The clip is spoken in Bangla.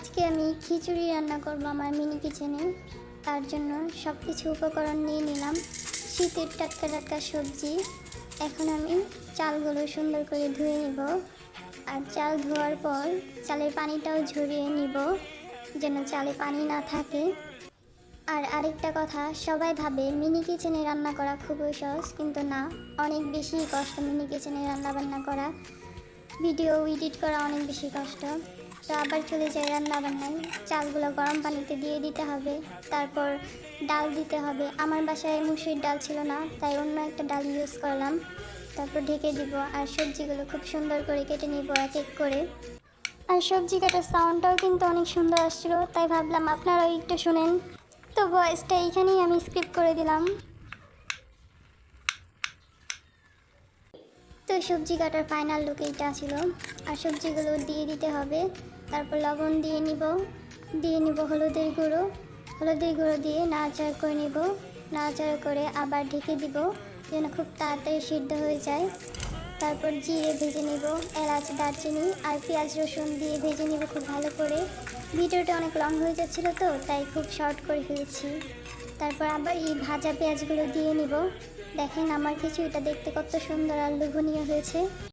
আজকে আমি খিচুড়ি রান্না করব আমার মিনি কিচেনে। তার জন্য সব কিছু উপকরণ নিয়ে নিলাম। শীতের টাটকা টাটকা সবজি। এখন আমি চালগুলো সুন্দর করে ধুয়ে নিব। আর চাল ধোয়ার পর চালের পানিটাও ঝরিয়ে নিব, যেন চালে পানি না থাকে। আর আরেকটা কথা, সবাই ভাবে মিনি কিচেনে রান্না করা খুবই সহজ, কিন্তু না, অনেক বেশি কষ্ট মিনি কিচেনে রান্না বান্না করা। ভিডিও এডিট করা অনেক বেশি কষ্ট। তো আবার চলে যাই রান্না বান্নায়। চালগুলো গরম পানিতে দিয়ে দিতে হবে, তারপর ডাল দিতে হবে। আমার বাসায় মুসুরির ডাল ছিল না, তাই অন্য একটা ডাল ইউজ করলাম। তারপর ঢেকে দিব আর সবজিগুলো খুব সুন্দর করে কেটে নিব এক এক করে। আর সবজি কাটার সাউন্ডটাও কিন্তু অনেক সুন্দর আসছিল, তাই ভাবলাম আপনারাও একটু শুনেন। তো ভয়েসটা এইখানেই আমি স্কিপ করে দিলাম। তো সবজি কাটার ফাইনাল লুক এইটা ছিল। আর সবজিগুলো দিয়ে দিতে হবে। তারপর লবণ দিয়ে নিব হলুদের গুঁড়ো দিয়ে নাড়াচাড়া করে নিব। নাড়াচাড়া করে আবার ঢেকে দিব, যেন খুব তাড়াতাড়ি সিদ্ধ হয়ে যায়। তারপর জিরে ভেজে নিব, এলাচ, দারচিনি আর পেঁয়াজ রসুন দিয়ে ভেজে নিব খুব ভালো করে। ভিডিওটা অনেক লং হয়ে যাচ্ছিল, তো তাই খুব শর্ট করে ফেলেছি। তারপর আবার এই ভাজা পেঁয়াজগুলো দিয়ে নিব। দেখেন আমার খিচুড়িটা দেখতে কত সুন্দর আর লোভনীয় হয়েছে।